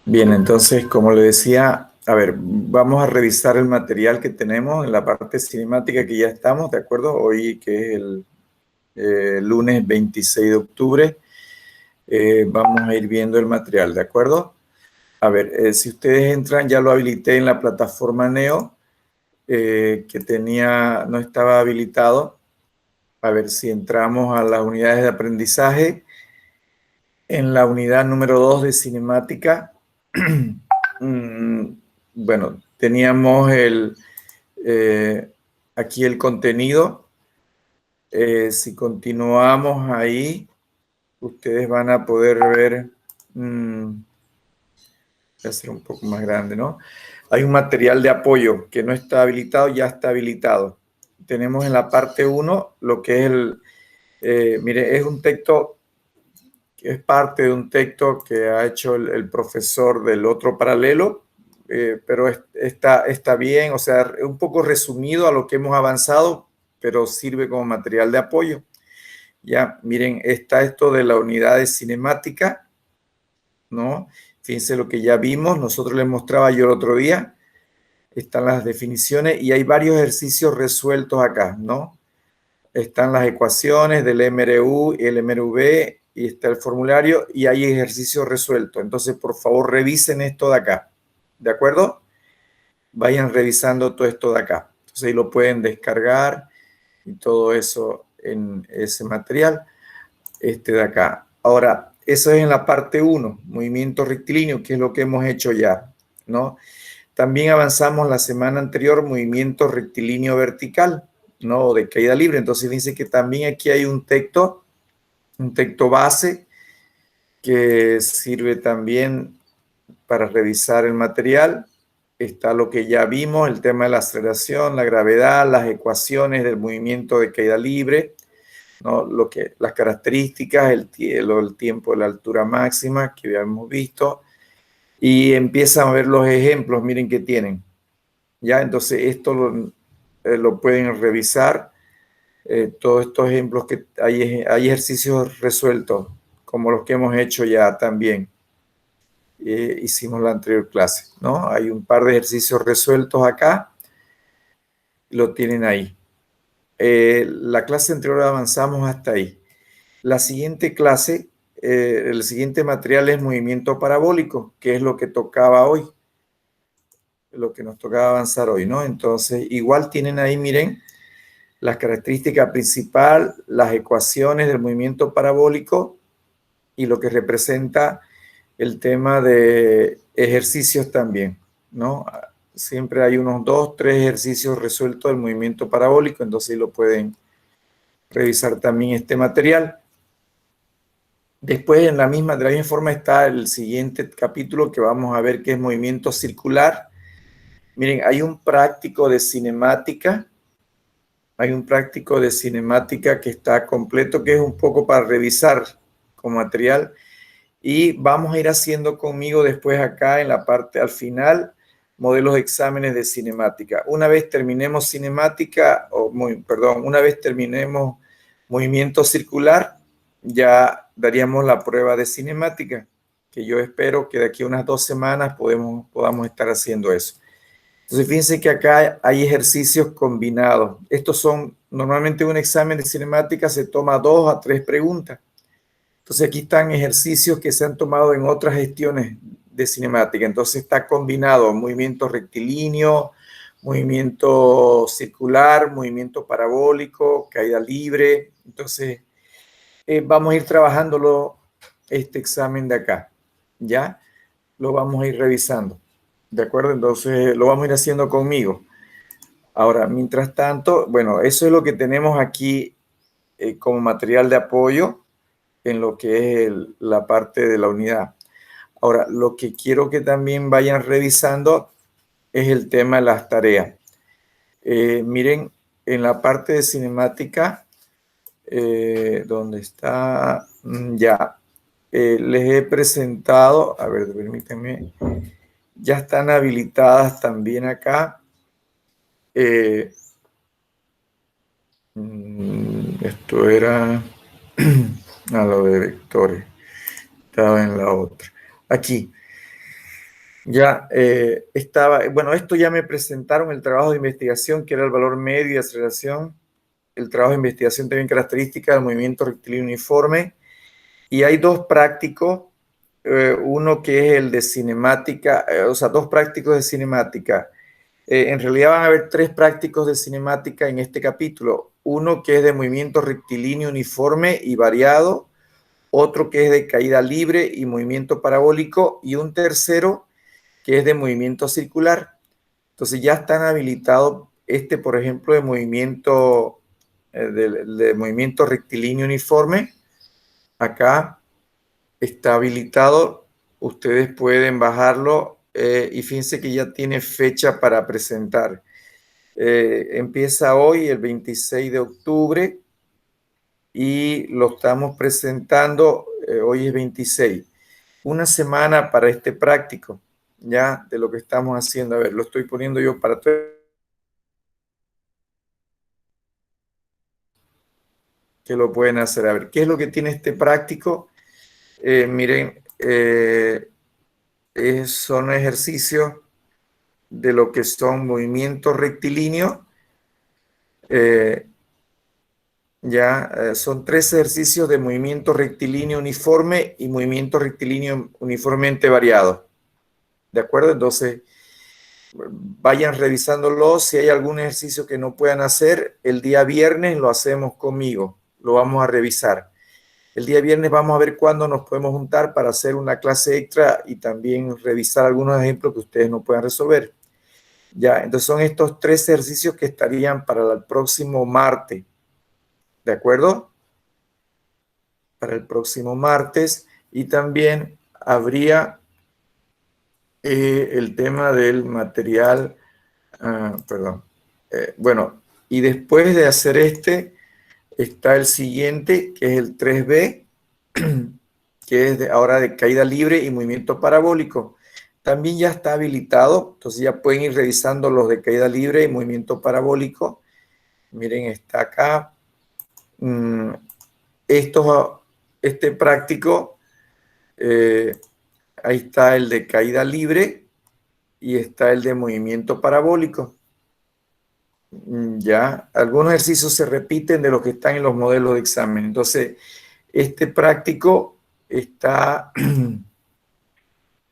Bien, entonces, como le decía, a ver, vamos a revisar el material que tenemos en la parte cinemática que ya estamos, ¿de acuerdo? Hoy, que es el lunes 26 de octubre, vamos a ir viendo el material, ¿de acuerdo? A ver, si ustedes entran, ya lo habilité en la plataforma Neo, que no estaba habilitado. A ver si entramos a las unidades de aprendizaje. En la unidad número 2 de cinemática, bueno, teníamos aquí el contenido. Si continuamos ahí, ustedes van a poder ver, voy a hacer un poco más grande, ¿no? Hay un material de apoyo que no está habilitado, ya está habilitado. Tenemos en la parte 1 lo que es mire, es un texto que es parte de un texto que ha hecho el profesor del otro paralelo, pero está bien, o sea, un poco resumido a lo que hemos avanzado, pero sirve como material de apoyo. Ya, miren, está esto de la unidad de cinemática, ¿no? Fíjense lo que ya vimos, nosotros les mostraba yo el otro día, están las definiciones y hay varios ejercicios resueltos acá, ¿no? Están las ecuaciones del MRU y el MRV y está el formulario y hay ejercicios resueltos. Entonces, por favor, revisen esto de acá, ¿de acuerdo? Vayan revisando todo esto de acá. Entonces, ahí lo pueden descargar y todo eso en ese material, este de acá. Ahora, eso es en la parte 1, movimiento rectilíneo, que es lo que hemos hecho ya, ¿no? También avanzamos la semana anterior, movimiento rectilíneo vertical, ¿no? De caída libre. Entonces dice que también aquí hay un texto base que sirve también para revisar el material. Está lo que ya vimos, el tema de la aceleración, la gravedad, las ecuaciones del movimiento de caída libre, ¿no? Las características, el tiempo de la altura máxima que ya hemos visto. Y empiezan a ver los ejemplos, miren que tienen. Ya, entonces esto lo pueden revisar. Todos estos ejemplos que hay ejercicios resueltos, como los que hemos hecho ya también. Hicimos la anterior clase, ¿no? Hay un par de ejercicios resueltos acá, lo tienen ahí. La clase anterior avanzamos hasta ahí. La siguiente clase, el siguiente material es movimiento parabólico, que es lo que tocaba hoy, lo que nos tocaba avanzar hoy, ¿no? Entonces, igual tienen ahí, miren, las características principales, las ecuaciones del movimiento parabólico y lo que representa el tema de ejercicios también, ¿no? Siempre hay unos 2, 3 ejercicios resueltos del movimiento parabólico, entonces lo pueden revisar también este material. Después, de la misma forma, está el siguiente capítulo que vamos a ver, que es movimiento circular. Miren, hay un práctico de cinemática que está completo, que es un poco para revisar con material. Y vamos a ir haciendo conmigo después acá en la parte al final, modelos de exámenes de cinemática. Una vez terminemos cinemática, una vez terminemos movimiento circular, ya daríamos la prueba de cinemática, que yo espero que de aquí a unas 2 semanas podamos estar haciendo eso. Entonces, fíjense que acá hay ejercicios combinados. Estos son, normalmente un examen de cinemática se toma 2 a 3 preguntas. Entonces, aquí están ejercicios que se han tomado en otras gestiones de cinemática. Entonces, está combinado movimiento rectilíneo, movimiento circular, movimiento parabólico, caída libre. Entonces, vamos a ir trabajándolo este examen de acá. ¿Ya? Lo vamos a ir revisando. ¿De acuerdo? Entonces, lo vamos a ir haciendo conmigo. Ahora, mientras tanto, bueno, eso es lo que tenemos aquí como material de apoyo en lo que es la parte de la unidad. Ahora, lo que quiero que también vayan revisando es el tema de las tareas. Miren, en la parte de cinemática, donde está, ya, les he presentado, a ver, permítanme, ya están habilitadas también acá. Esto era a lo de vectores, estaba en la otra. Aquí, Ya bueno, esto ya me presentaron el trabajo de investigación, que era el valor medio y aceleración, el trabajo de investigación también característica del movimiento rectilíneo uniforme, y hay dos prácticos, uno que es el de cinemática, o sea, dos prácticos de cinemática. En realidad van a haber tres prácticos de cinemática en este capítulo, uno que es de movimiento rectilíneo uniforme y variado, otro que es de caída libre y movimiento parabólico, y un tercero que es de movimiento circular. Entonces ya están habilitados por ejemplo, de movimiento rectilíneo uniforme. Acá está habilitado. Ustedes pueden bajarlo y fíjense que ya tiene fecha para presentar. Empieza hoy, el 26 de octubre, y lo estamos presentando, hoy es 26. Una semana para este práctico, ya, de lo que estamos haciendo. A ver, lo estoy poniendo yo para todos que lo pueden hacer. A ver, ¿qué es lo que tiene este práctico? Miren, son ejercicios de lo que son movimientos rectilíneos. Son tres ejercicios de movimiento rectilíneo uniforme y movimiento rectilíneo uniformemente variado. ¿De acuerdo? Entonces, vayan revisándolo. Si hay algún ejercicio que no puedan hacer, el día viernes lo hacemos conmigo. Lo vamos a revisar. El día viernes vamos a ver cuándo nos podemos juntar para hacer una clase extra y también revisar algunos ejemplos que ustedes no puedan resolver. Ya, entonces son estos tres ejercicios que estarían para el próximo martes. ¿De acuerdo? Para el próximo martes. Y también habría el tema del material, perdón. Bueno, y después de hacer está el siguiente, que es el 3B, que es ahora de caída libre y movimiento parabólico. También ya está habilitado, entonces ya pueden ir revisando los de caída libre y movimiento parabólico. Miren, está acá. Este práctico, ahí está el de caída libre y está el de movimiento parabólico. Ya, algunos ejercicios se repiten de los que están en los modelos de examen. Entonces, este práctico está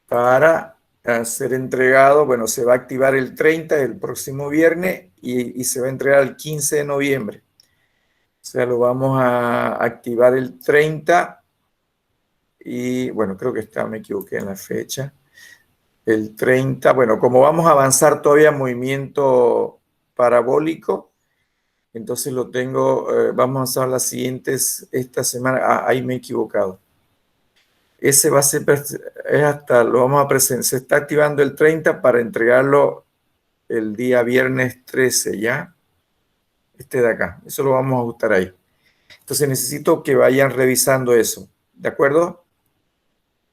para ser entregado, bueno, se va a activar el 30, el próximo viernes, y se va a entregar el 15 de noviembre. O sea, lo vamos a activar el 30 y, bueno, creo que me equivoqué en la fecha. El 30, bueno, como vamos a avanzar todavía en movimiento parabólico, entonces vamos a avanzar las siguientes, esta semana, ahí me he equivocado. Ese va a ser, lo vamos a presentar, se está activando el 30 para entregarlo el día viernes 13, ¿ya? De acá, eso lo vamos a ajustar ahí. Entonces necesito que vayan revisando eso, ¿de acuerdo?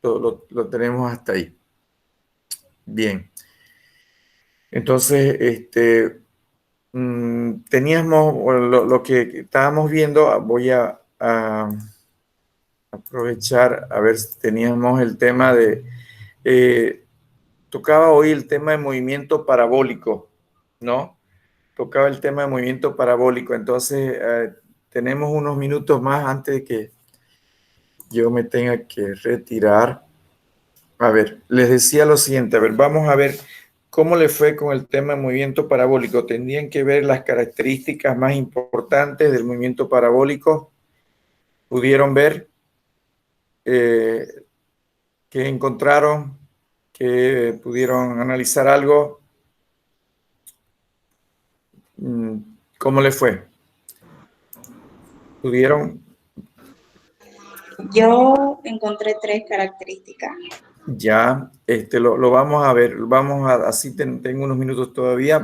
Lo tenemos hasta ahí. Bien. Entonces, teníamos lo que estábamos viendo. Voy a aprovechar a ver si teníamos el tema tocaba hoy el tema de movimiento parabólico, ¿no? Tocaba el tema de movimiento parabólico. Entonces, tenemos unos minutos más antes de que yo me tenga que retirar. A ver, les decía lo siguiente, a ver, vamos a ver cómo le fue con el tema de movimiento parabólico. Tendrían que ver las características más importantes del movimiento parabólico. ¿Pudieron ver qué encontraron? ¿Que pudieron analizar algo? ¿Cómo le fue? ¿Pudieron? Yo encontré tres características. Ya, lo vamos a ver. Así tengo unos minutos todavía.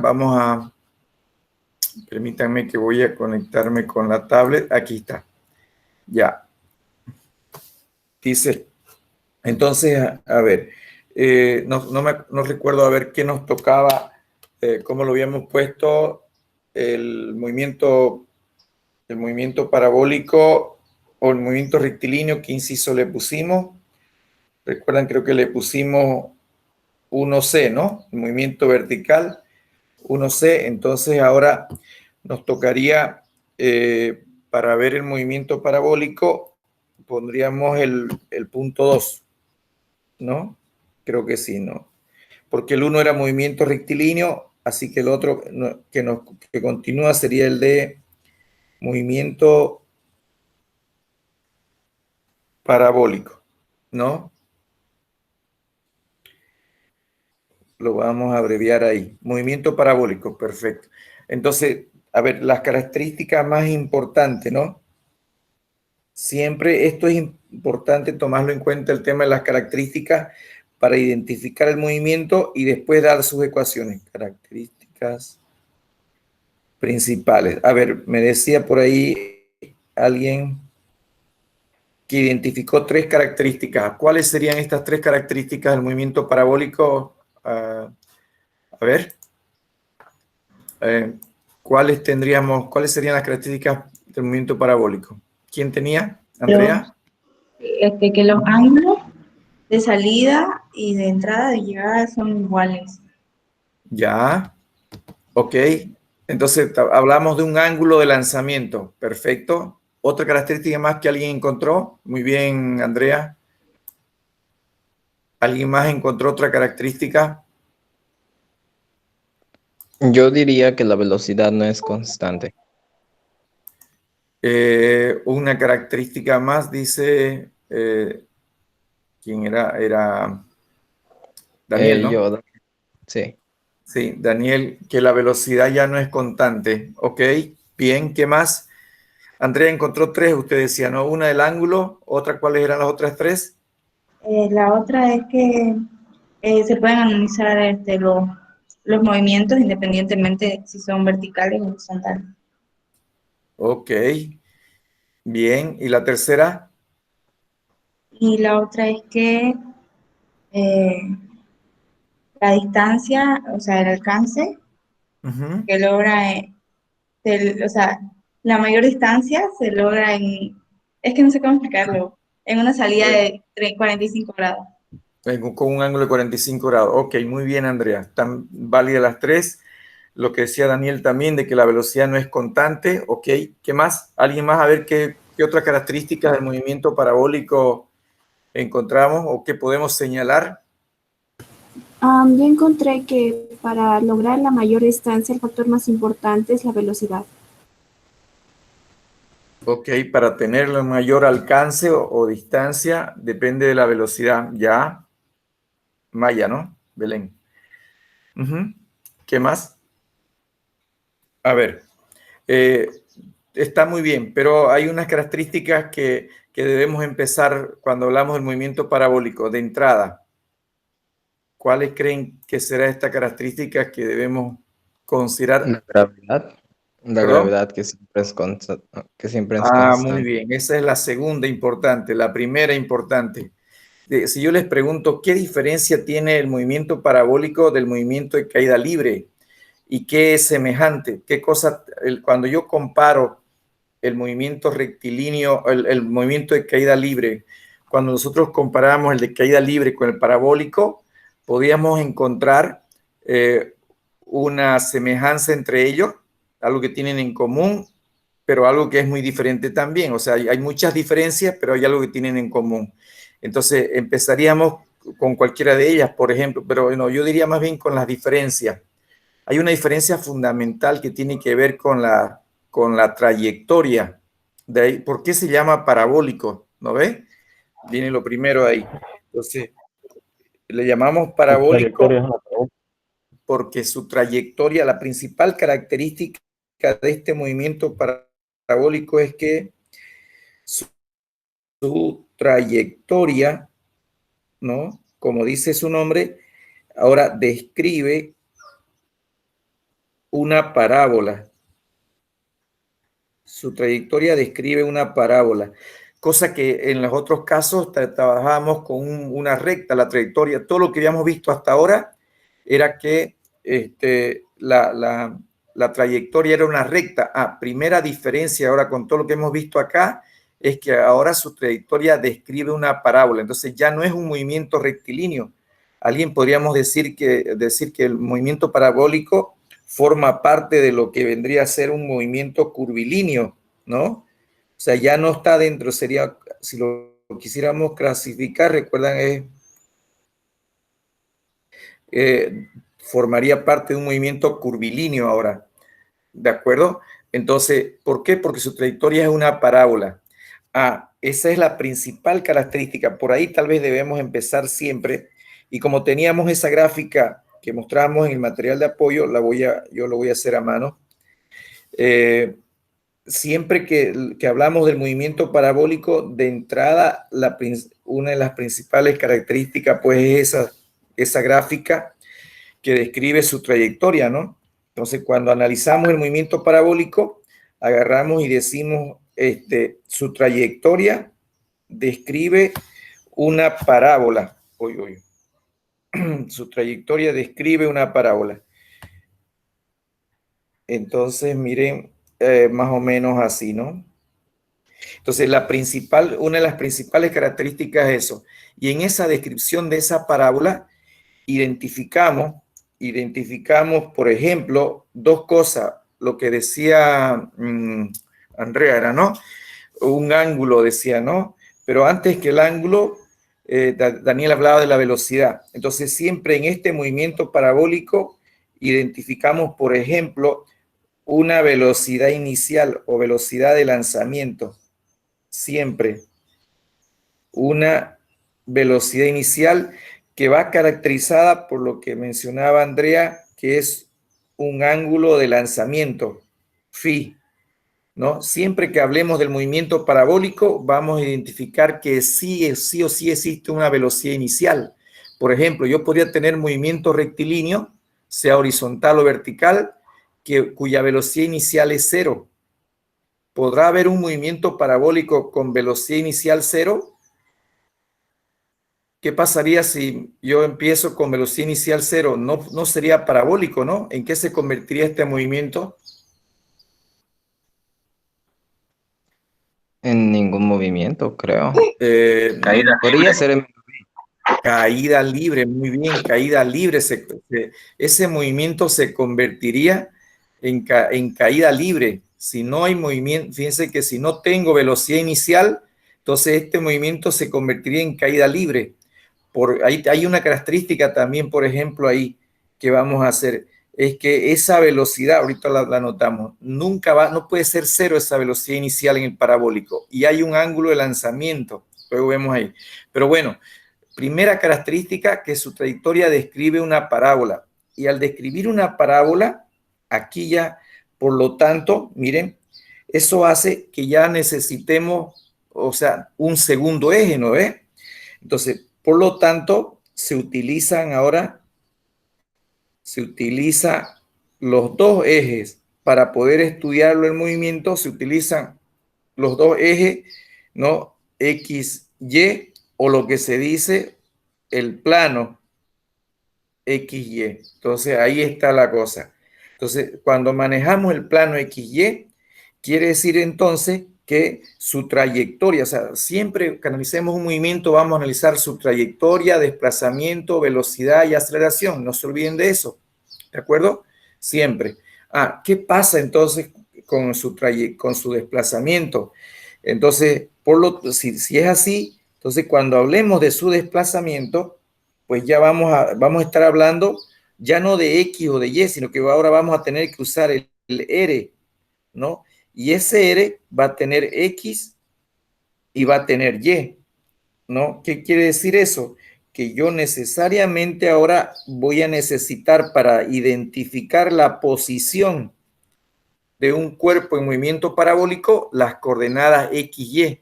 Permítanme que voy a conectarme con la tablet. Aquí está. Ya. Dice, entonces, a ver, no recuerdo a ver qué nos tocaba, cómo lo habíamos puesto, el movimiento parabólico o el movimiento rectilíneo, qué inciso le pusimos. Recuerdan, creo que le pusimos 1C, ¿no? El movimiento vertical, 1C. Entonces ahora nos tocaría, para ver el movimiento parabólico, pondríamos el punto 2, ¿no? Creo que sí, ¿no? Porque el 1 era movimiento rectilíneo, así que el otro que continúa sería el de movimiento parabólico, ¿no? Lo vamos a abreviar ahí. Movimiento parabólico, perfecto. Entonces, a ver, las características más importantes, ¿no? Siempre esto es importante tomarlo en cuenta, el tema de las características, para identificar el movimiento y después dar sus ecuaciones. Características principales. A ver, me decía por ahí alguien que identificó 3 características. ¿Cuáles serían estas 3 características del movimiento parabólico? A ver, ¿cuáles serían las características del movimiento parabólico? ¿Quién tenía? ¿Andrea? Que los ángulos de salida y de entrada de llegada son iguales. Ya, ok. Entonces hablamos de un ángulo de lanzamiento. Perfecto. ¿Otra característica más que alguien encontró? Muy bien, Andrea. ¿Alguien más encontró otra característica? Yo diría que la velocidad no es constante. Una característica más dice, ¿quién era? Era Daniel, ¿no? Yo, sí. Sí, Daniel, que la velocidad ya no es constante. Ok, bien, ¿qué más? Andrea encontró 3, usted decía, ¿no? Una del ángulo, otra, ¿cuáles eran las otras 3? La otra es que se pueden analizar los movimientos independientemente de si son verticales o horizontales. Ok, bien. ¿Y la tercera? Y la otra es que eh, la distancia, o sea, el alcance Ujú. que logra, o sea, la mayor distancia se logra es que no sé cómo explicarlo, en una salida Eh, de 45 grados. con un ángulo de 45 grados. Ok, muy bien, Andrea. Están válidas las 3. Lo que decía Daniel también, de que la velocidad no es constante. Ok, ¿qué más? ¿Alguien más? A ver qué otras características del movimiento parabólico encontramos o qué podemos señalar. Yo encontré que para lograr la mayor distancia, el factor más importante es la velocidad. Ok, para tener el mayor alcance o distancia depende de la velocidad. Ya, Maya, ¿no? Belén. Ujú. ¿Qué más? A ver, eh, está muy bien, pero hay unas características que debemos empezar cuando hablamos del movimiento parabólico de entrada. ¿Cuáles creen que será esta característica que debemos considerar? La gravedad. La ¿Perdón? gravedad que siempre es Muy constante. bien. Esa es la segunda importante. La primera importante. Si yo les pregunto, ¿qué diferencia tiene el movimiento parabólico del movimiento de caída libre? ¿Y qué es semejante? ¿Qué cosa, cuando yo comparo el movimiento rectilíneo, el movimiento de caída libre, cuando nosotros comparamos el de caída libre con el parabólico, podíamos encontrar una semejanza entre ellos, algo que tienen en común, pero algo que es muy diferente también. O sea, hay muchas diferencias, pero hay algo que tienen en común. Entonces, empezaríamos con cualquiera de ellas, por ejemplo, pero no, yo diría más bien con las diferencias. Hay una diferencia fundamental que tiene que ver con la trayectoria. De ahí, ¿por qué se llama parabólico? ¿No ve? Viene lo primero ahí. Entonces, le llamamos Su trayectoria parabólico es una pregunta. porque su trayectoria, la principal característica de este movimiento parabólico es que su trayectoria, ¿no? Como dice su nombre, ahora describe una parábola. Su trayectoria describe una parábola, cosa que en los otros casos trabajábamos con una recta, la trayectoria. Todo lo que habíamos visto hasta ahora era que la trayectoria era una recta. Primera diferencia ahora con todo lo que hemos visto acá es que ahora su trayectoria describe una parábola. Entonces ya no es un movimiento rectilíneo, alguien podríamos decir que el movimiento parabólico forma parte de lo que vendría a ser un movimiento curvilíneo, ¿no? O sea, ya no está dentro, sería, si lo quisiéramos clasificar, recuerdan, formaría parte de un movimiento curvilíneo ahora, ¿de acuerdo? Entonces, ¿por qué? Porque su trayectoria es una parábola. Esa es la principal característica. Por ahí tal vez debemos empezar siempre. Y como teníamos esa gráfica que mostramos en el material de apoyo, yo lo voy a hacer a mano. Siempre que hablamos del movimiento parabólico, de entrada, una de las principales características, pues, es esa gráfica que describe su trayectoria, ¿no? Entonces, cuando analizamos el movimiento parabólico, agarramos y decimos, su trayectoria describe una parábola. Su trayectoria describe una parábola. Entonces, miren, más o menos así, ¿no? Entonces, una de las principales características es eso. Y en esa descripción de esa parábola, identificamos, por ejemplo, dos cosas. Lo que decía Andrea era, ¿no? Un ángulo, decía, ¿no? Pero antes que el ángulo, Daniel hablaba de la velocidad. Entonces, siempre en este movimiento parabólico identificamos, por ejemplo, una velocidad inicial o velocidad de lanzamiento. Siempre una velocidad inicial que va caracterizada por lo que mencionaba Andrea, que es un ángulo de lanzamiento, phi, ¿no? Siempre que hablemos del movimiento parabólico, vamos a identificar que sí o sí existe una velocidad inicial. Por ejemplo, yo podría tener movimiento rectilíneo, sea horizontal o vertical, cuya velocidad inicial es 0. ¿Podrá haber un movimiento parabólico con velocidad inicial 0? ¿Qué pasaría si yo empiezo con velocidad inicial 0? No sería parabólico, ¿no? ¿En qué se convertiría este movimiento? En ningún movimiento, creo. Caída Podría ser en... Caída libre, muy bien, caída libre. Ese movimiento se convertiría en caída libre. Si no hay movimiento, fíjense que si no tengo velocidad inicial, entonces este movimiento se convertiría en caída libre. Ahí hay una característica también, por ejemplo, ahí que vamos a hacer, es que esa velocidad, ahorita la notamos, no puede ser 0 esa velocidad inicial en el parabólico, y hay un ángulo de lanzamiento, luego vemos ahí. Pero bueno, primera característica, que su trayectoria describe una parábola, y al describir una parábola, aquí ya, por lo tanto, miren, eso hace que ya necesitemos, o sea, un segundo eje, ¿no ve? Entonces, por lo tanto, se utilizan los dos ejes para poder estudiarlo el movimiento, se utilizan los dos ejes, ¿no? X, Y, o lo que se dice el plano X, Y. Entonces, ahí está la cosa. Entonces, cuando manejamos el plano X, Y, quiere decir entonces que su trayectoria, o sea, siempre que analicemos un movimiento vamos a analizar su trayectoria, desplazamiento, velocidad y aceleración. No se olviden de eso, ¿de acuerdo? Siempre. ¿Qué pasa entonces con su desplazamiento? Entonces, si es así, entonces cuando hablemos de su desplazamiento, pues ya vamos a estar hablando ya no de X o de Y, sino que ahora vamos a tener que usar el R, ¿no? Y ese R va a tener X y va a tener Y, ¿no? ¿Qué quiere decir eso? Que yo necesariamente ahora voy a necesitar, para identificar la posición de un cuerpo en movimiento parabólico, las coordenadas X, Y.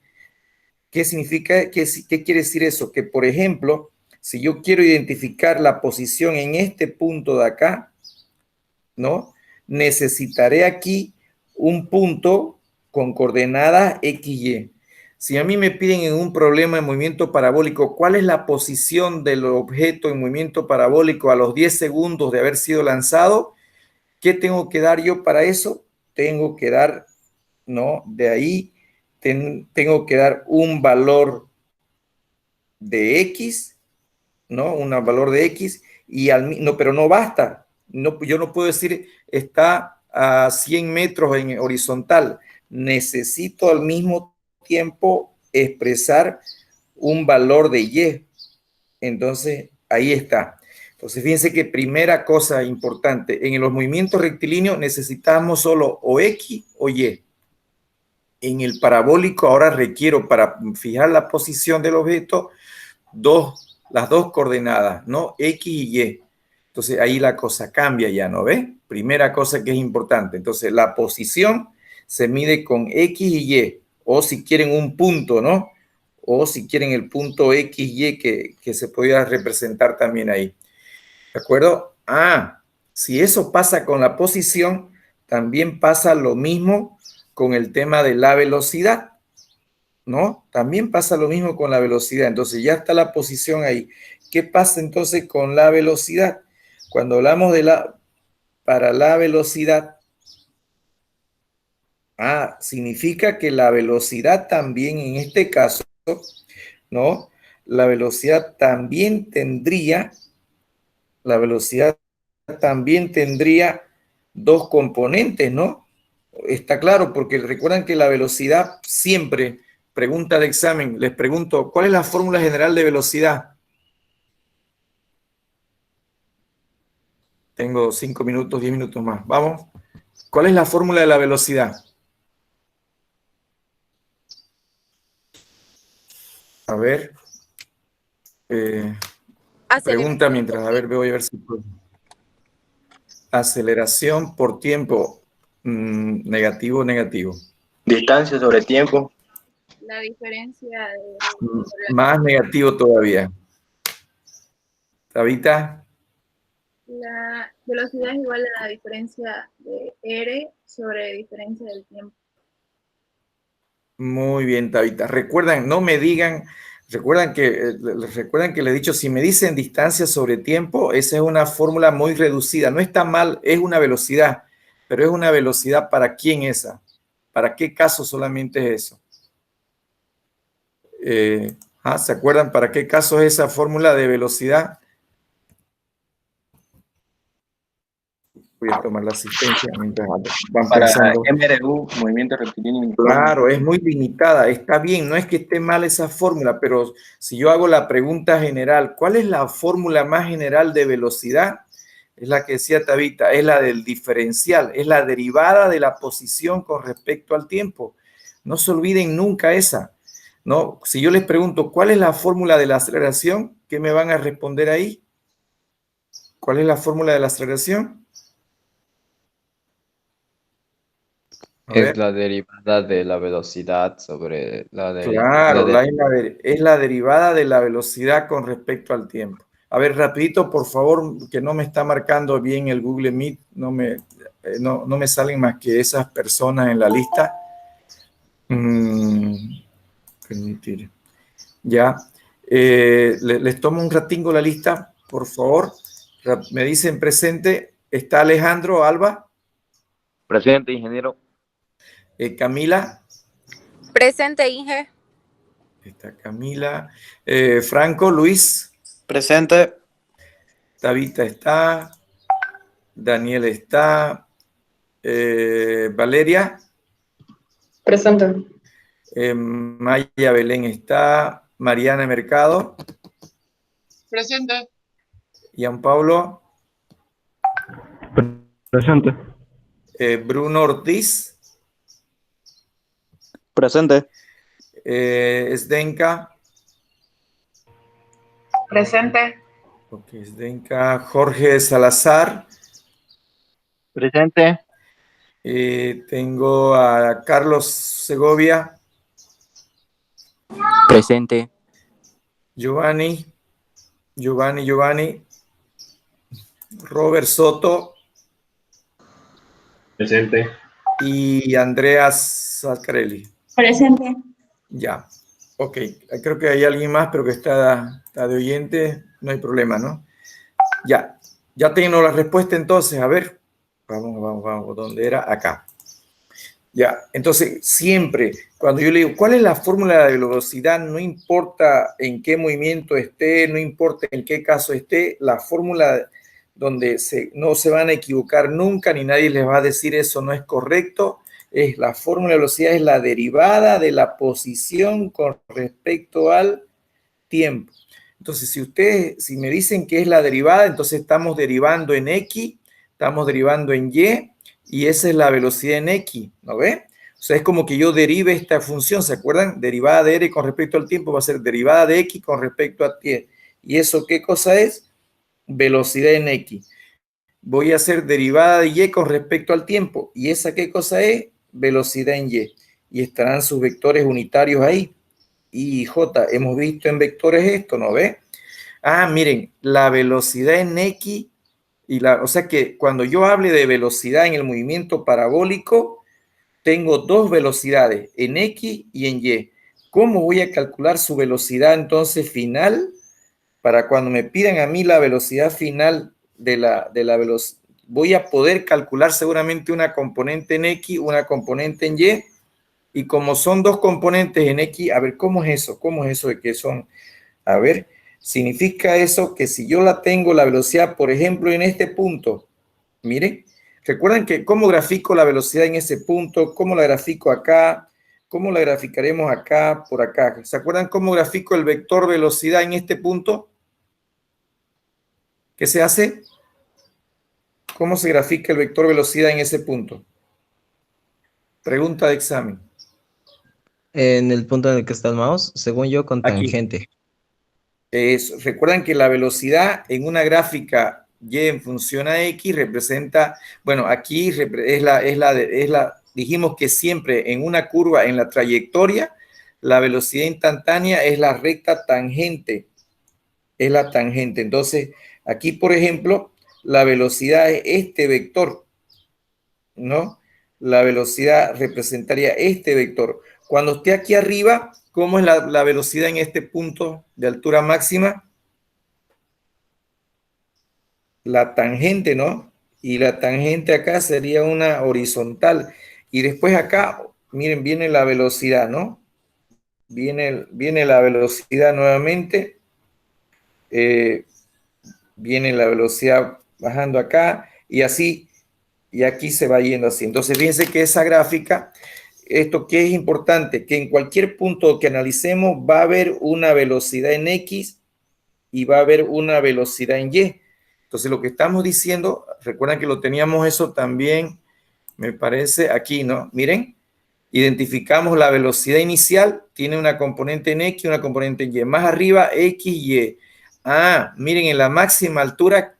¿Qué significa? ¿Qué quiere decir eso? Que, por ejemplo, si yo quiero identificar la posición en este punto de acá, ¿no? Necesitaré aquí un punto con coordenadas X, Y. Si a mí me piden en un problema de movimiento parabólico, ¿cuál es la posición del objeto en movimiento parabólico a los 10 segundos de haber sido lanzado? ¿Qué tengo que dar yo para eso? Tengo que dar, ¿no? De ahí tengo que dar un valor de X ¿no? Un valor de X, y no, pero no basta. No, yo no puedo decir está a 100 metros en horizontal. Necesito al mismo tiempo expresar un valor de Y. Entonces, ahí está. Entonces, fíjense que primera cosa importante, en los movimientos rectilíneos necesitamos solo o X o Y. En el parabólico ahora requiero para fijar la posición del objeto las dos coordenadas, ¿no? X y Y. Entonces ahí la cosa cambia ya, ¿no ves? Primera cosa que es importante. Entonces la posición se mide con X y Y, o si quieren un punto, ¿no? O si quieren el punto X y Y que se podría representar también ahí. ¿De acuerdo? Si eso pasa con la posición, también pasa lo mismo con el tema de la velocidad, ¿no? También pasa lo mismo con la velocidad. Entonces ya está la posición ahí. ¿Qué pasa entonces con la velocidad? Cuando hablamos para la velocidad, significa que la velocidad también en este caso, ¿no? La velocidad también tendría dos componentes, ¿no? Está claro, porque recuerdan que la velocidad siempre, pregunta de examen, les pregunto, ¿cuál es la fórmula general de velocidad? Tengo 5 minutos, 10 minutos más. Vamos. ¿Cuál es la fórmula de la velocidad? A ver. Pregunta mientras, a ver, voy a ver si puedo. Aceleración por tiempo. Negativo, negativo. Distancia sobre tiempo. La diferencia de... Más negativo todavía. Tabita. La velocidad es igual a la diferencia de R sobre diferencia del tiempo. Muy bien, Tabita. Recuerdan, no me digan, recuerdan que les he dicho, si me dicen distancia sobre tiempo, esa es una fórmula muy reducida. No está mal, es una velocidad, pero es una velocidad ¿para quién esa? ¿Para qué caso solamente es eso? ¿Se acuerdan para qué caso es esa fórmula de velocidad? Voy a tomar la asistencia mientras van Para pensando. MRU, movimiento rectilíneo. Claro, es muy limitada. Está bien, no es que esté mal esa fórmula, pero si yo hago la pregunta general, ¿cuál es la fórmula más general de velocidad? Es la que decía Tabita, es la del diferencial, es la derivada de la posición con respecto al tiempo. No se olviden nunca esa, ¿no? Si yo les pregunto, ¿cuál es la fórmula de la aceleración? ¿Qué me van a responder ahí? ¿Cuál es la fórmula de la aceleración? Es la derivada de la velocidad sobre la de... Claro, es la derivada de la velocidad con respecto al tiempo. A ver, rapidito, por favor, que no me está marcando bien el Google Meet, no me salen más que esas personas en la lista. Permitir. Ya. Les tomo un ratingo la lista, por favor. Me dicen presente. ¿Está Alejandro Alba? Presente, ingeniero. Camila. Presente, Inge. Está Camila. Franco, Luis. Presente. Tabita está. Daniel está. Valeria. Presente. Maya Belén está. Mariana Mercado. Presente. Gianpablo. Presente. Bruno Ortiz. Presente. Zdenka. Presente. Ok, Zdenka. Jorge Salazar. Presente. Tengo a Carlos Segovia. Presente. Giovanni. Robert Soto. Presente. Y Andreas Zaccarelli. Presente. Ya. Ok. Creo que hay alguien más, pero que está de oyente. No hay problema, ¿no? Ya. Ya tengo la respuesta entonces. A ver. Vamos. ¿Dónde era? Acá. Ya, entonces siempre, cuando yo le digo, ¿cuál es la fórmula de velocidad? No importa en qué movimiento esté, no importa en qué caso esté, la fórmula donde no se van a equivocar nunca, ni nadie les va a decir eso no es correcto, es la fórmula de velocidad, es la derivada de la posición con respecto al tiempo. Entonces, si me dicen que es la derivada, entonces estamos derivando en X, estamos derivando en Y esa es la velocidad en X, ¿no ve? O sea, es como que yo derive esta función, ¿se acuerdan? Derivada de R con respecto al tiempo va a ser derivada de X con respecto a T. ¿Y eso qué cosa es? Velocidad en X. Voy a hacer derivada de Y con respecto al tiempo. ¿Y esa qué cosa es? Velocidad en Y. Y estarán sus vectores unitarios ahí. Y J, hemos visto en vectores esto, ¿no ve? Ah, miren, la velocidad en X, o sea que cuando yo hable de velocidad en el movimiento parabólico, tengo dos velocidades, en X y en Y. ¿Cómo voy a calcular su velocidad entonces final? Para cuando me pidan a mí la velocidad final de la velocidad, voy a poder calcular seguramente una componente en X, una componente en Y, y como son dos componentes en X, a ver, ¿cómo es eso? ¿Cómo es eso de que son? A ver, significa eso que si yo la tengo, la velocidad, por ejemplo, en este punto, miren, recuerden que cómo grafico la velocidad en ese punto, cómo la grafico acá, cómo la graficaremos acá, por acá. ¿Se acuerdan cómo grafico el vector velocidad en este punto? ¿Qué se hace? ¿Cómo se grafica el vector velocidad en ese punto? Pregunta de examen. En el punto en el que está el mouse, según yo, con Aquí. tangente. Recuerdan que la velocidad en una gráfica Y en función a X representa, bueno, aquí dijimos que siempre en una curva, en la trayectoria, la velocidad instantánea es la recta tangente, es la tangente. Entonces, aquí, por ejemplo, la velocidad es este vector, ¿no? La velocidad representaría este vector. Cuando esté aquí arriba, ¿cómo es la velocidad en este punto de altura máxima? La tangente, ¿no? Y la tangente acá sería una horizontal. Y después acá, miren, viene la velocidad, ¿no? Viene la velocidad nuevamente. Viene la velocidad bajando acá y así, y aquí se va yendo así. Entonces, fíjense que esa gráfica, esto que es importante, que en cualquier punto que analicemos va a haber una velocidad en X y va a haber una velocidad en Y. Entonces, lo que estamos diciendo, recuerdan que lo teníamos eso también, me parece, aquí, ¿no? Miren, identificamos la velocidad inicial, tiene una componente en X y una componente en Y. Más arriba, X, Y. Ah, miren, en la máxima altura,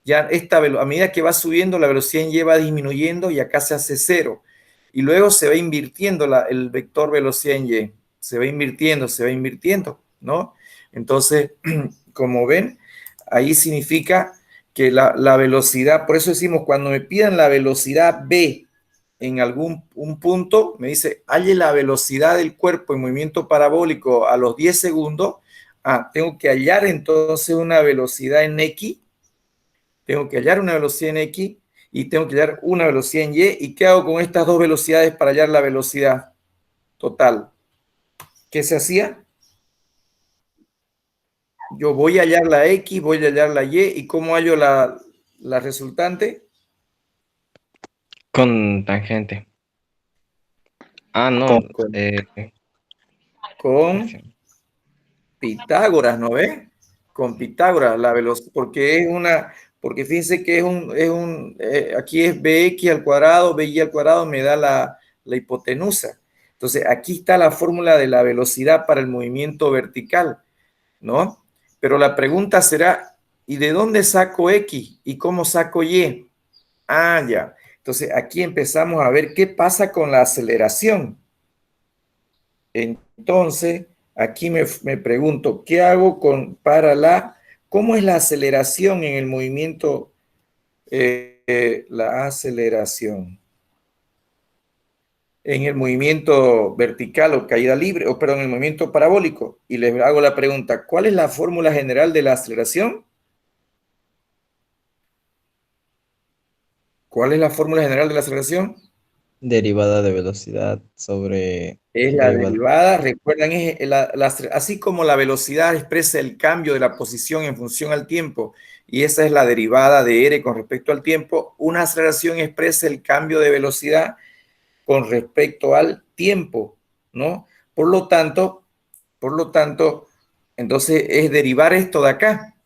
ya a medida que va subiendo, la velocidad en Y va disminuyendo y acá se hace cero. Y luego se va invirtiendo el vector velocidad en Y. Se va invirtiendo, ¿no? Entonces, como ven, ahí significa que la velocidad, por eso decimos, cuando me pidan la velocidad B en un punto, me dice, halle la velocidad del cuerpo en movimiento parabólico a los 10 segundos, tengo que hallar entonces una velocidad en X, tengo que hallar una velocidad en X y tengo que hallar una velocidad en Y. ¿Y qué hago con estas dos velocidades para hallar la velocidad total? ¿Qué se hacía? Yo voy a hallar la X, voy a hallar la Y, ¿y cómo hallo la resultante? Con tangente. Ah, no. Con Pitágoras, ¿no ve? Con Pitágoras, la velocidad, porque fíjense que aquí es bx al cuadrado, by al cuadrado me da la hipotenusa. Entonces, aquí está la fórmula de la velocidad para el movimiento vertical, ¿no? Pero la pregunta será, ¿y de dónde saco X? ¿Y cómo saco Y? Ah, ya. Entonces, aquí empezamos a ver qué pasa con la aceleración. Entonces, aquí me pregunto, ¿qué hago cómo es la aceleración en el movimiento? La aceleración en el movimiento vertical o caída libre, en el movimiento parabólico. Y les hago la pregunta, ¿cuál es la fórmula general de la aceleración? ¿Cuál es la fórmula general de la aceleración? derivada de velocidad sobre Es la derivada, recuerdan, así como la velocidad expresa el cambio de la posición en función al tiempo, y esa es la derivada de r con respecto al tiempo, una aceleración expresa el cambio de velocidad con respecto al tiempo, ¿no? Por lo tanto, entonces es derivar esto de acá.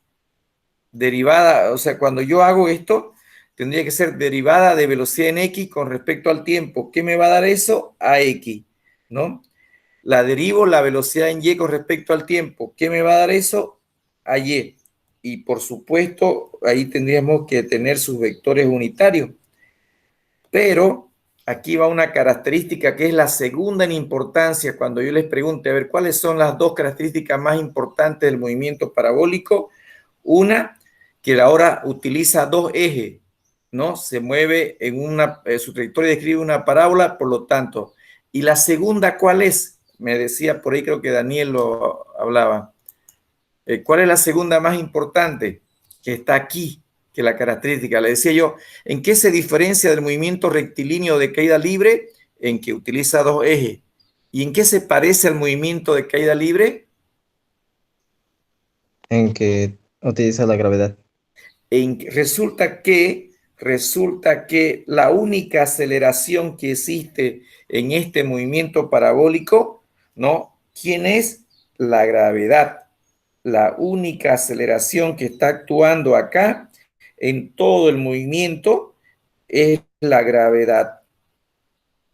Derivada, o sea, cuando yo hago esto, tendría que ser derivada de velocidad en x con respecto al tiempo. ¿Qué me va a dar eso? A x, ¿no? La derivo la velocidad en y con respecto al tiempo. ¿Qué me va a dar eso? A y. Y por supuesto, ahí tendríamos que tener sus vectores unitarios. Pero aquí va una característica que es la segunda en importancia cuando yo les pregunte, a ver, ¿cuáles son las dos características más importantes del movimiento parabólico? Una, que ahora utiliza dos ejes, ¿no? Se mueve en su trayectoria describe una parábola, por lo tanto. Y la segunda, ¿cuál es? Me decía por ahí, creo que Daniel lo hablaba. ¿Cuál es la segunda más importante? Que está aquí, que la característica. Le decía yo, ¿en qué se diferencia del movimiento rectilíneo de caída libre? En que utiliza dos ejes. ¿Y en qué se parece al movimiento de caída libre? En que utiliza la gravedad. Resulta que la única aceleración que existe en este movimiento parabólico, ¿no? ¿Quién es? La gravedad. La única aceleración que está actuando acá en todo el movimiento es la gravedad.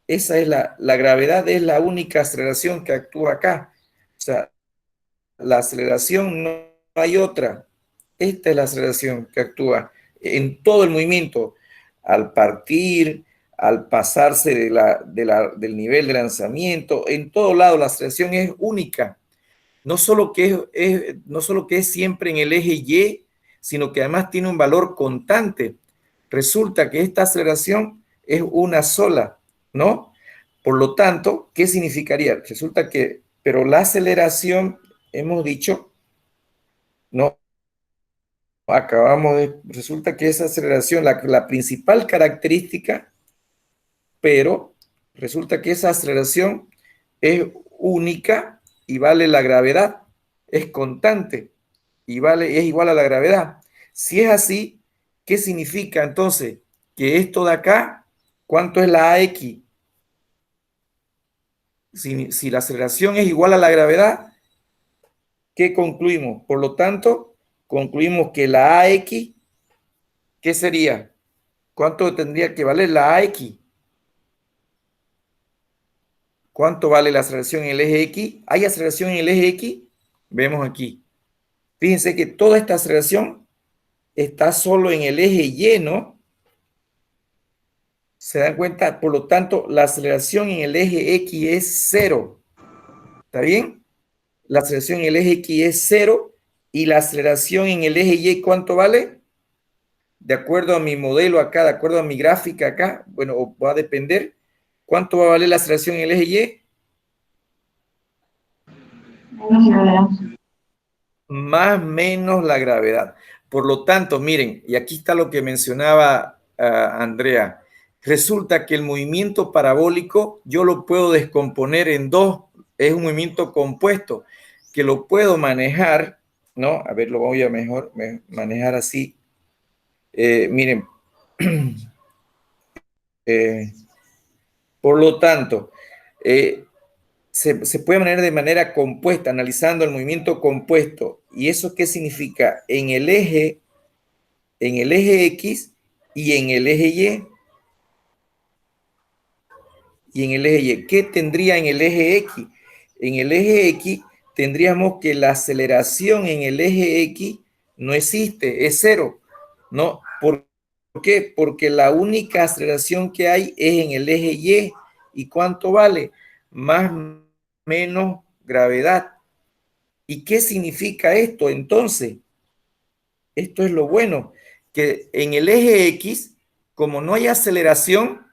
Esa es la gravedad, es la única aceleración que actúa acá. O sea, la aceleración no hay otra. Esta es la aceleración que actúa en todo el movimiento. Al partir, al pasarse del nivel de lanzamiento, en todo lado la aceleración es única. No solo que es siempre en el eje Y, sino que además tiene un valor constante. Resulta que esta aceleración es una sola, ¿no? Por lo tanto, ¿qué significaría? Resulta que, pero la aceleración, hemos dicho, no, resulta que esa aceleración, la principal característica, pero resulta que esa aceleración es única y vale la gravedad, es constante y es igual a la gravedad. Si es así, ¿qué significa entonces? Que esto de acá, ¿cuánto es la AX? Si la aceleración es igual a la gravedad, ¿qué concluimos? Por lo tanto, concluimos que la AX, ¿qué sería? ¿Cuánto tendría que valer la AX? ¿Cuánto vale la aceleración en el eje X? ¿Hay aceleración en el eje X? Vemos aquí. Fíjense que toda esta aceleración está solo en el eje Y, ¿no? ¿Se dan cuenta? Por lo tanto, la aceleración en el eje X es 0. ¿Está bien? La aceleración en el eje X es 0 y la aceleración en el eje Y, ¿cuánto vale? De acuerdo a mi modelo acá, de acuerdo a mi gráfica acá, bueno, va a depender. ¿Cuánto va a valer la aceleración en el eje Y? Más menos la gravedad. Por lo tanto, miren, y aquí está lo que mencionaba Andrea. Resulta que el movimiento parabólico yo lo puedo descomponer en dos. Es un movimiento compuesto que lo puedo manejar, ¿no? A ver, lo voy a manejar así. Miren, por lo tanto, se puede manejar de manera compuesta, analizando el movimiento compuesto. ¿Y eso qué significa? En el eje X y en el eje Y. Y en el eje Y, ¿qué tendría en el eje X? En el eje X tendríamos que la aceleración en el eje X no existe, es 0. ¿No? ¿Por qué? Porque la única aceleración que hay es en el eje Y. ¿Y cuánto vale? Más menos gravedad. ¿Y qué significa esto entonces? Esto es lo bueno, que en el eje X, como no hay aceleración,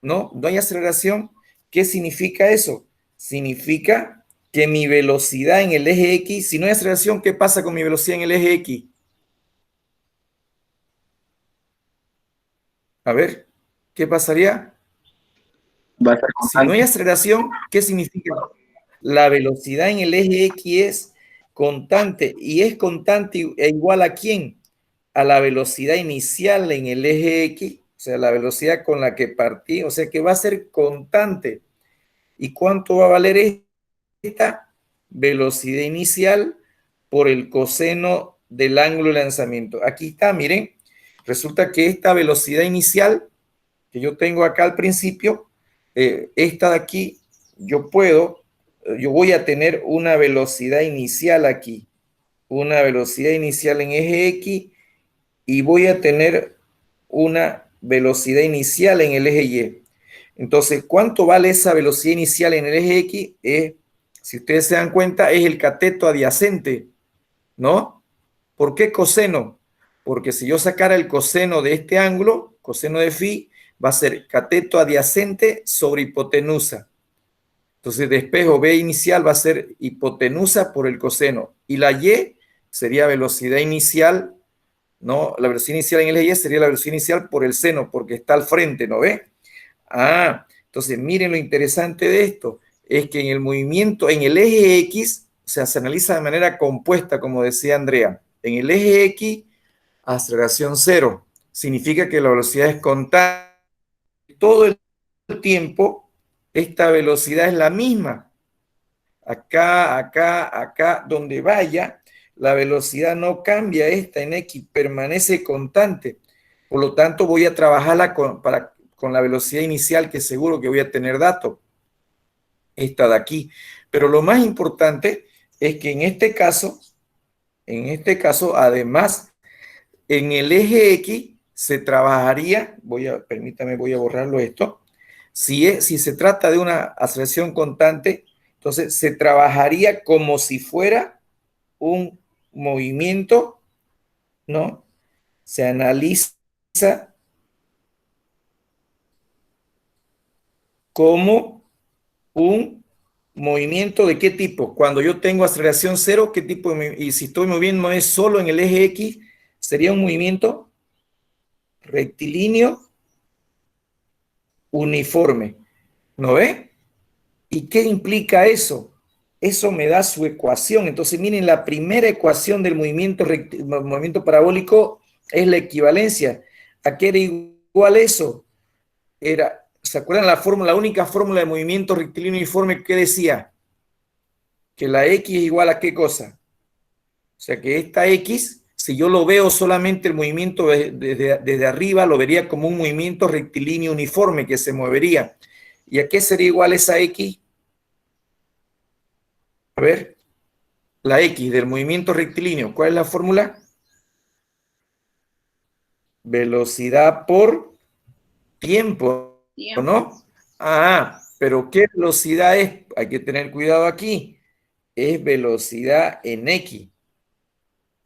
no hay aceleración, ¿qué significa eso? Significa que mi velocidad en el eje X, si no hay aceleración, ¿qué pasa con mi velocidad en el eje X? A ver, ¿qué pasaría? Va a ser Si no hay aceleración, ¿qué significa? La velocidad en el eje X es constante, y es constante e igual ¿a quién? A la velocidad inicial en el eje X, o sea, la velocidad con la que partí, o sea que va a ser constante. ¿Y cuánto va a valer esta velocidad inicial por el coseno del ángulo de lanzamiento? Aquí está, miren, resulta que esta velocidad inicial que yo tengo acá al principio, esta de aquí, yo voy a tener una velocidad inicial aquí, una velocidad inicial en eje X, y voy a tener una velocidad inicial en el eje Y. Entonces, ¿cuánto vale esa velocidad inicial en el eje X? Si ustedes se dan cuenta, es el cateto adyacente, ¿no? ¿Por qué coseno? Porque si yo sacara el coseno de este ángulo, coseno de phi, va a ser cateto adyacente sobre hipotenusa. Entonces, despejo B inicial va a ser hipotenusa por el coseno. Y la Y sería velocidad inicial, ¿no? La velocidad inicial en el eje Y sería la velocidad inicial por el seno, porque está al frente, ¿no ve? Entonces miren lo interesante de esto, es que en el movimiento, en el eje X, o sea, se analiza de manera compuesta, como decía Andrea. En el eje X, aceleración cero, significa que la velocidad es constante. Todo el tiempo, esta velocidad es la misma. Acá, acá, acá, donde vaya, la velocidad no cambia, esta en X permanece constante. Por lo tanto, voy a trabajarla con la velocidad inicial, que seguro que voy a tener datos, esta de aquí. Pero lo más importante es que en este caso, además, en el eje X se trabajaría, permítame, voy a borrarlo esto. Si se trata de una aceleración constante, entonces se trabajaría como si fuera un movimiento, ¿no? Se analiza como un movimiento de qué tipo. Cuando yo tengo aceleración cero, ¿qué tipo y si estoy moviendo es solo en el eje X, sería un movimiento rectilíneo uniforme. ¿No ve? ¿Y qué implica eso? Eso me da su ecuación. Entonces, miren, la primera ecuación del movimiento parabólico es la equivalencia. ¿A qué era igual eso? ¿Se acuerdan la única fórmula de movimiento rectilíneo uniforme que decía? Que la X es igual a qué cosa. O sea que esta X, si yo lo veo solamente el movimiento desde arriba, lo vería como un movimiento rectilíneo uniforme que se movería. ¿Y a qué sería igual esa X? A ver, la X del movimiento rectilíneo, ¿cuál es la fórmula? Velocidad por tiempo, ¿no? Pero ¿qué velocidad es? Hay que tener cuidado aquí. Es velocidad en X.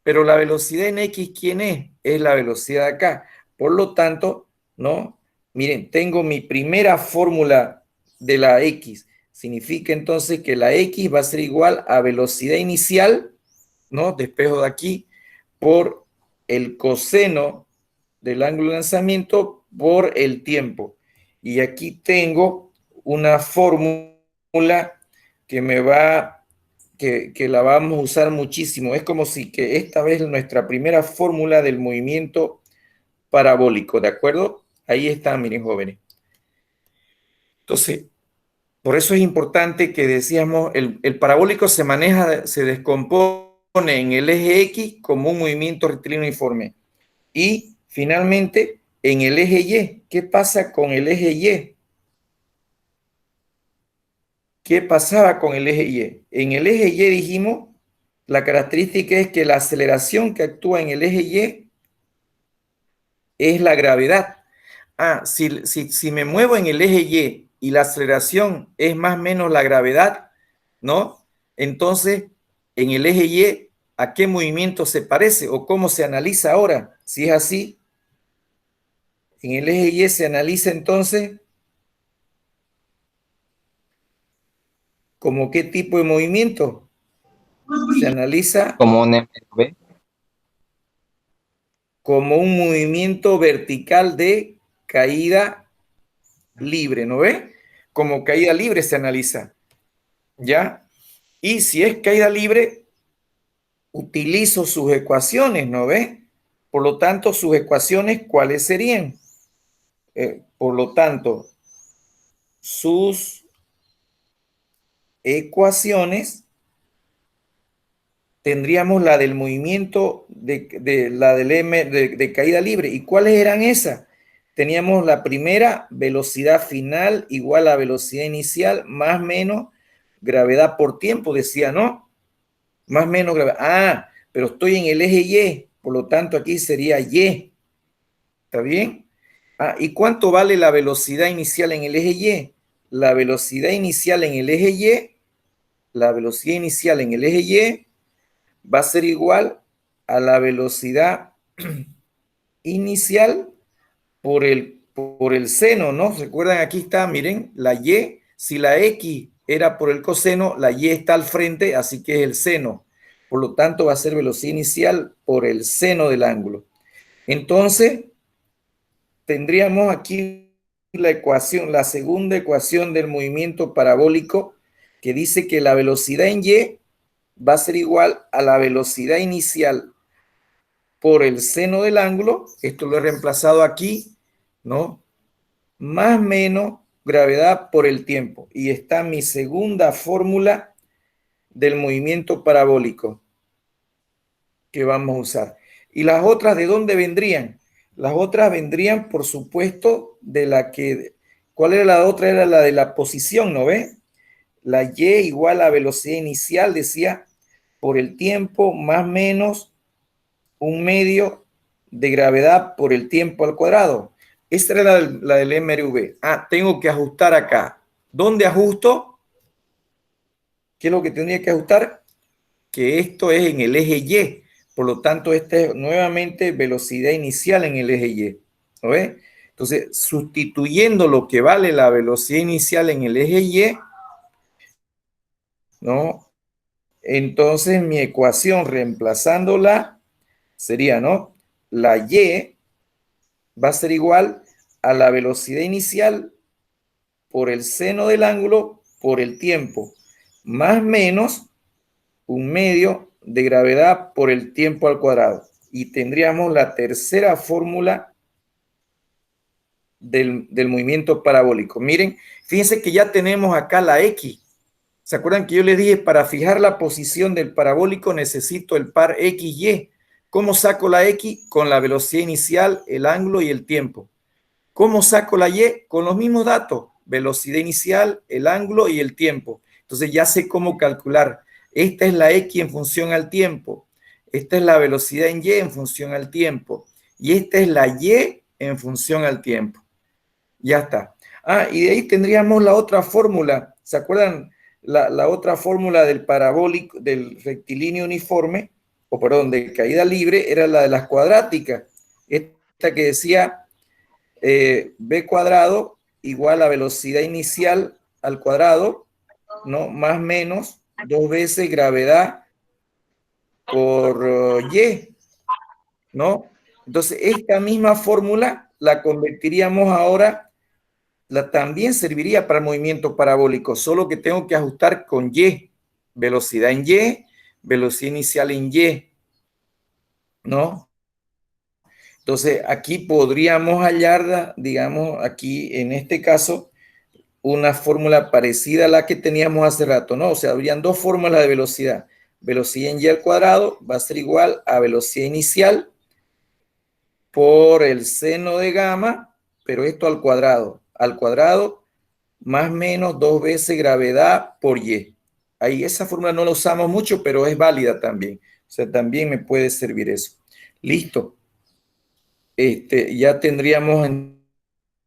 Pero la velocidad en X, ¿quién es? Es la velocidad de acá. Por lo tanto, ¿no? Miren, tengo mi primera fórmula de la X. Significa entonces que la X va a ser igual a velocidad inicial, ¿no? Despejo de aquí, por el coseno del ángulo de lanzamiento por el tiempo. Y aquí tengo una fórmula que me va, que la vamos a usar muchísimo. Es como si que esta vez nuestra primera fórmula del movimiento parabólico, ¿de acuerdo? Ahí está, miren, jóvenes. Entonces, por eso es importante que decíamos, el parabólico se descompone en el eje X como un movimiento rectilíneo uniforme. Y finalmente, en el eje Y, ¿qué pasa con el eje Y? ¿Qué pasaba con el eje Y? En el eje Y dijimos, la característica es que la aceleración que actúa en el eje Y es la gravedad. Si me muevo en el eje Y la aceleración es más o menos la gravedad, ¿no? Entonces, en el eje Y, ¿a qué movimiento se parece o cómo se analiza ahora? Si es así, en el eje Y se analiza entonces ¿como qué tipo de movimiento? Se analiza Como un MV. como un movimiento vertical de caída libre, ¿no ve? como caída libre se analiza, ¿ya? Y si es caída libre, utilizo sus ecuaciones, ¿no ve? Por lo tanto, sus ecuaciones, ¿cuáles serían? Por lo tanto, sus ecuaciones, tendríamos la del movimiento de caída libre. ¿Y cuáles eran esas? Teníamos la primera, velocidad final igual a velocidad inicial más menos gravedad por tiempo, decía, ¿no? Más menos gravedad. Ah, pero estoy en el eje Y, por lo tanto aquí sería Y. ¿Está bien? Ah, ¿y cuánto vale la velocidad inicial en el eje Y? La velocidad inicial en el eje Y, va a ser igual a la velocidad inicial por el seno, ¿no? ¿Recuerdan? Aquí está, miren, la Y. Si la X era por el coseno, la Y está al frente, así que es el seno. Por lo tanto, va a ser velocidad inicial por el seno del ángulo. Entonces, tendríamos aquí la ecuación, la segunda ecuación del movimiento parabólico, que dice que la velocidad en Y va a ser igual a la velocidad inicial por el seno del ángulo. Esto lo he reemplazado aquí, ¿no? Más menos gravedad por el tiempo. Y está mi segunda fórmula del movimiento parabólico que vamos a usar. ¿Y las otras de dónde vendrían? Las otras vendrían, por supuesto, de la que... ¿Cuál era la otra? Era la de la posición, ¿no ve? La Y igual a velocidad inicial, decía, por el tiempo más menos un medio de gravedad por el tiempo al cuadrado. Esta era la del MRV. Ah, tengo que ajustar acá. ¿Dónde ajusto? ¿Qué es lo que tendría que ajustar? Que esto es en el eje Y. Por lo tanto, esta es nuevamente velocidad inicial en el eje Y. ¿No ve? Entonces, sustituyendo lo que vale la velocidad inicial en el eje Y, ¿no? Entonces, mi ecuación reemplazándola sería, ¿no? La Y va a ser igual a la velocidad inicial por el seno del ángulo por el tiempo, más menos un medio de gravedad por el tiempo al cuadrado. Y tendríamos la tercera fórmula del movimiento parabólico. Miren, fíjense que ya tenemos acá la X. ¿Se acuerdan que yo les dije, para fijar la posición del parabólico necesito el par XY? ¿Cómo saco la X? Con la velocidad inicial, el ángulo y el tiempo. ¿Cómo saco la Y? Con los mismos datos, velocidad inicial, el ángulo y el tiempo. Entonces ya sé cómo calcular. Esta es la X en función al tiempo. Esta es la velocidad en Y en función al tiempo. Y esta es la Y en función al tiempo. Ya está. Ah, y de ahí tendríamos la otra fórmula. ¿Se acuerdan? La otra fórmula del parabólico, del rectilíneo uniforme, o perdón, de caída libre, era la de las cuadráticas. Esta que decía b cuadrado igual a velocidad inicial al cuadrado, ¿no? Más menos 2 veces gravedad por y, ¿no? Entonces, esta misma fórmula la convertiríamos ahora, también serviría para el movimiento parabólico, solo que tengo que ajustar con y, velocidad en y, velocidad inicial en y, ¿no? Entonces, aquí podríamos hallar, digamos, aquí en este caso, una fórmula parecida a la que teníamos hace rato, ¿no? O sea, habrían dos fórmulas de velocidad. Velocidad en y al cuadrado va a ser igual a velocidad inicial por el seno de gamma, pero esto al cuadrado. Al cuadrado más o menos 2 veces gravedad por y. Ahí esa fórmula no la usamos mucho, pero es válida también. O sea, también me puede servir eso. Listo. Ya tendríamos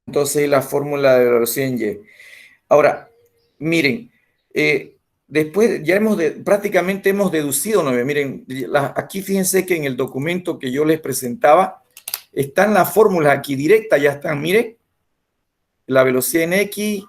entonces la fórmula de velocidad en y. Ahora, miren, después ya prácticamente hemos deducido, ¿no? Miren, aquí fíjense que en el documento que yo les presentaba están las fórmulas aquí directas, ya están, miren, la velocidad en X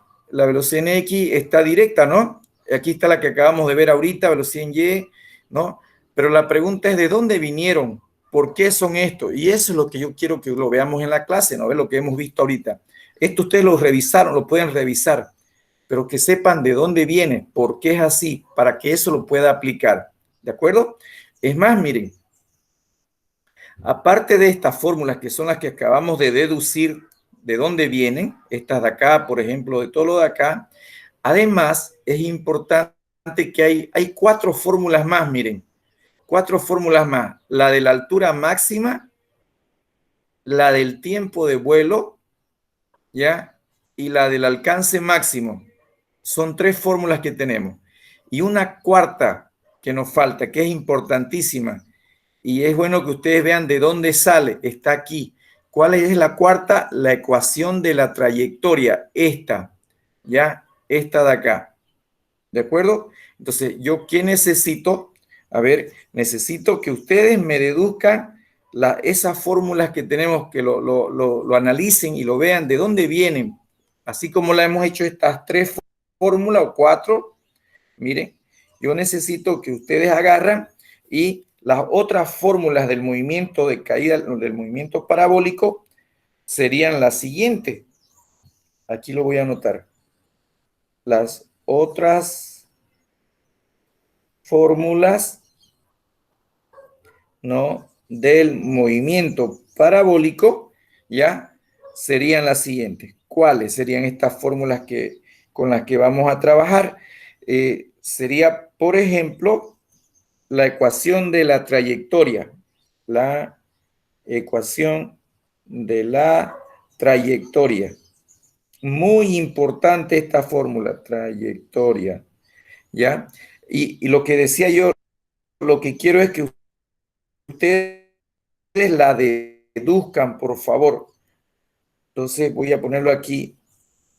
está directa, ¿no? Aquí está la que acabamos de ver ahorita, velocidad en Y, ¿no? Pero la pregunta es, ¿de dónde vinieron? ¿Por qué son estos? Y eso es lo que yo quiero que lo veamos en la clase, ¿no? Lo que hemos visto ahorita. Esto ustedes lo revisaron, lo pueden revisar. pero que sepan de dónde viene, por qué es así, para que eso lo pueda aplicar. ¿De acuerdo? Es más, miren, aparte de estas fórmulas que son las que acabamos de deducir de dónde vienen, estas de acá, por ejemplo, de todo lo de acá, además es importante que hay 4 fórmulas más, miren, 4 fórmulas más. La de la altura máxima, la del tiempo de vuelo, ¿ya? Y la del alcance máximo. Son 3 fórmulas que tenemos. Y una cuarta que nos falta, que es importantísima. Y es bueno que ustedes vean de dónde sale. Está aquí. ¿Cuál es la cuarta? La ecuación de la trayectoria. Esta, ¿ya? Esta de acá. ¿De acuerdo? Entonces, ¿yo qué necesito? A ver, necesito que ustedes me deduzcan esas fórmulas que tenemos, que lo analicen y lo vean de dónde vienen. Así como la hemos hecho estas 3 fórmulas o 4. Miren, yo necesito que ustedes agarran y las otras fórmulas del movimiento de caída, del movimiento parabólico, serían las siguientes. Aquí lo voy a anotar. Las otras fórmulas, ¿no?, del movimiento parabólico, ¿ya?, serían las siguientes. ¿Cuáles serían estas fórmulas con las que vamos a trabajar? Sería, por ejemplo, la ecuación de la trayectoria. La ecuación de la trayectoria. Muy importante esta fórmula, trayectoria, ¿ya? Y lo que decía yo, lo que quiero es que ustedes la deduzcan, por favor. Entonces voy a ponerlo aquí,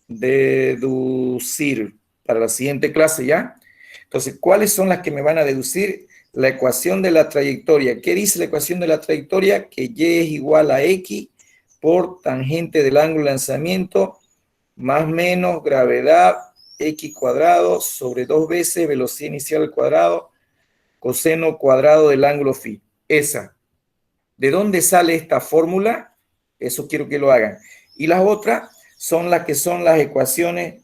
deducir, para la siguiente clase, ¿ya? Entonces, ¿cuáles son las que me van a deducir? La ecuación de la trayectoria. ¿Qué dice la ecuación de la trayectoria? Que Y es igual a X por tangente del ángulo de lanzamiento más menos gravedad X cuadrado sobre 2 veces velocidad inicial al cuadrado coseno cuadrado del ángulo phi. Esa. ¿De dónde sale esta fórmula? Eso quiero que lo hagan. Y las otras son las que son las ecuaciones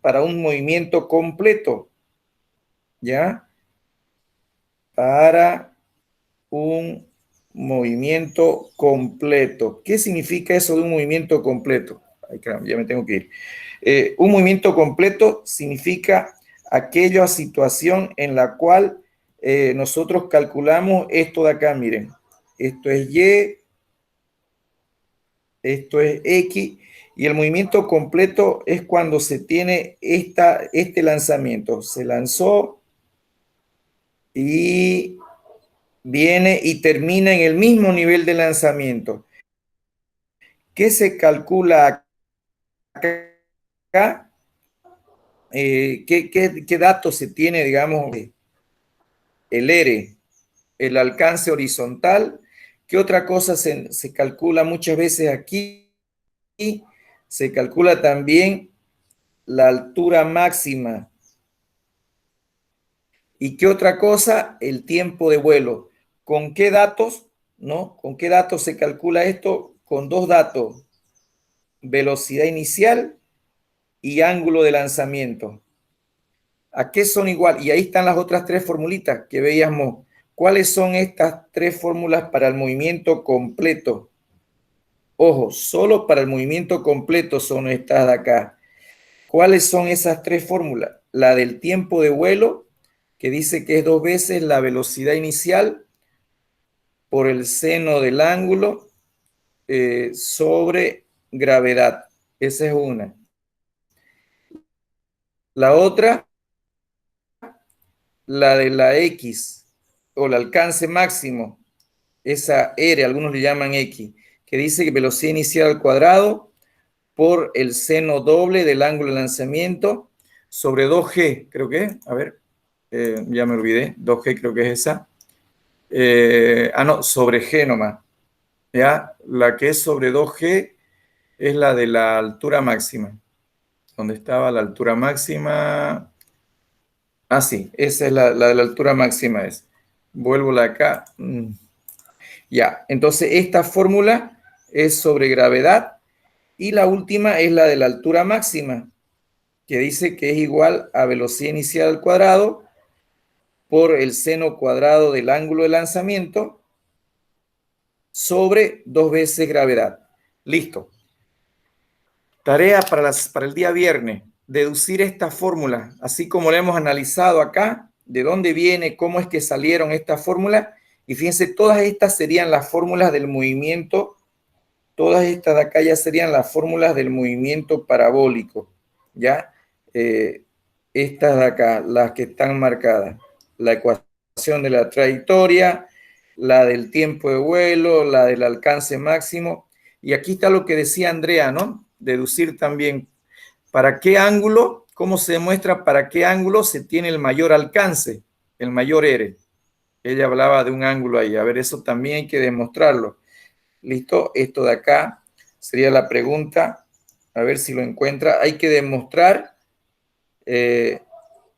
para un movimiento completo. ¿Ya? Para un movimiento completo. ¿Qué significa eso de un movimiento completo? Ay, caramba, ya me tengo que ir. Un movimiento completo significa aquella situación en la cual nosotros calculamos esto de acá, miren. Esto es Y, esto es X, y el movimiento completo es cuando se tiene este lanzamiento. Se lanzó y viene y termina en el mismo nivel de lanzamiento. ¿Qué se calcula acá? ¿Qué datos se tiene, digamos, el R, el alcance horizontal? ¿Qué otra cosa se calcula muchas veces aquí? Se calcula también la altura máxima. ¿Y qué otra cosa? El tiempo de vuelo. ¿Con qué datos? ¿No? ¿Con qué datos se calcula esto? Con 2 datos. Velocidad inicial y ángulo de lanzamiento. ¿A qué son igual? Y ahí están las otras 3 formulitas que veíamos. ¿Cuáles son estas 3 fórmulas para el movimiento completo? Ojo, solo para el movimiento completo son estas de acá. ¿Cuáles son esas 3 fórmulas? La del tiempo de vuelo, que dice que es 2 veces la velocidad inicial por el seno del ángulo sobre gravedad. Esa es una. La otra, la de la X, o el alcance máximo, esa R, algunos le llaman X, que dice que velocidad inicial al cuadrado por el seno doble del ángulo de lanzamiento sobre 2G, creo que, a ver, ya me olvidé, 2G creo que es esa. No, sobre G nomás. ¿Ya? La que es sobre 2G es la de la altura máxima. ¿Dónde estaba la altura máxima? Ah, sí, esa es la de la altura máxima. Vuelvo la acá. Ya, entonces esta fórmula es sobre gravedad y la última es la de la altura máxima. que dice que es igual a velocidad inicial al cuadrado por el seno cuadrado del ángulo de lanzamiento sobre 2 veces gravedad. Listo. Tarea para el día viernes. Deducir esta fórmula, así como la hemos analizado acá, de dónde viene, cómo es que salieron estas fórmulas. Y fíjense, todas estas serían las fórmulas del movimiento. Todas estas de acá ya serían las fórmulas del movimiento parabólico. ¿Ya? Estas de acá, las que están marcadas. La ecuación de la trayectoria, la del tiempo de vuelo, la del alcance máximo. Y aquí está lo que decía Andrea, ¿no? Deducir también para qué ángulo, cómo se demuestra para qué ángulo se tiene el mayor alcance, el mayor R. Ella hablaba de un ángulo ahí. A ver, eso también hay que demostrarlo. ¿Listo? Esto de acá sería la pregunta. A ver si lo encuentra. Hay que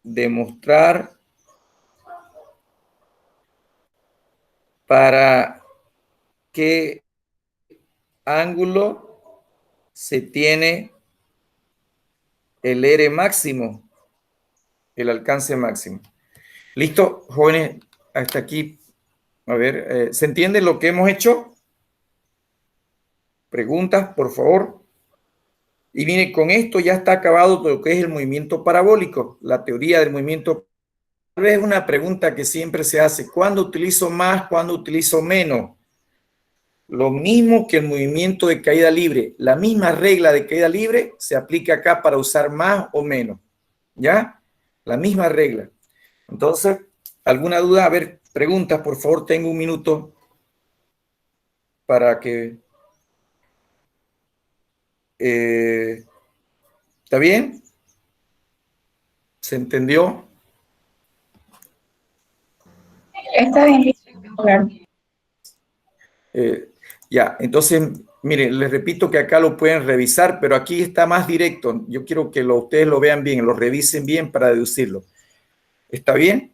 demostrar para qué ángulo se tiene el R máximo, el alcance máximo. ¿Listo, jóvenes? Hasta aquí. A ver, ¿se entiende lo que hemos hecho? Preguntas, por favor. Y miren, con esto ya está acabado todo lo que es el movimiento parabólico, la teoría del movimiento. Tal vez una pregunta que siempre se hace: ¿cuándo utilizo más, cuándo utilizo menos? Lo mismo que el movimiento de caída libre. La misma regla de caída libre se aplica acá para usar más o menos. ¿Ya? La misma regla. Entonces, ¿alguna duda? A ver, preguntas, por favor, tengo un minuto para que... ¿está bien? ¿Se entendió? Está bien, claro. Ya, entonces, miren, les repito que acá lo pueden revisar, pero aquí está más directo. Yo quiero que ustedes lo vean bien, lo revisen bien para deducirlo. ¿Está bien?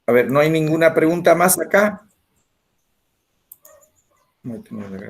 A ver, ¿no hay ninguna pregunta más acá?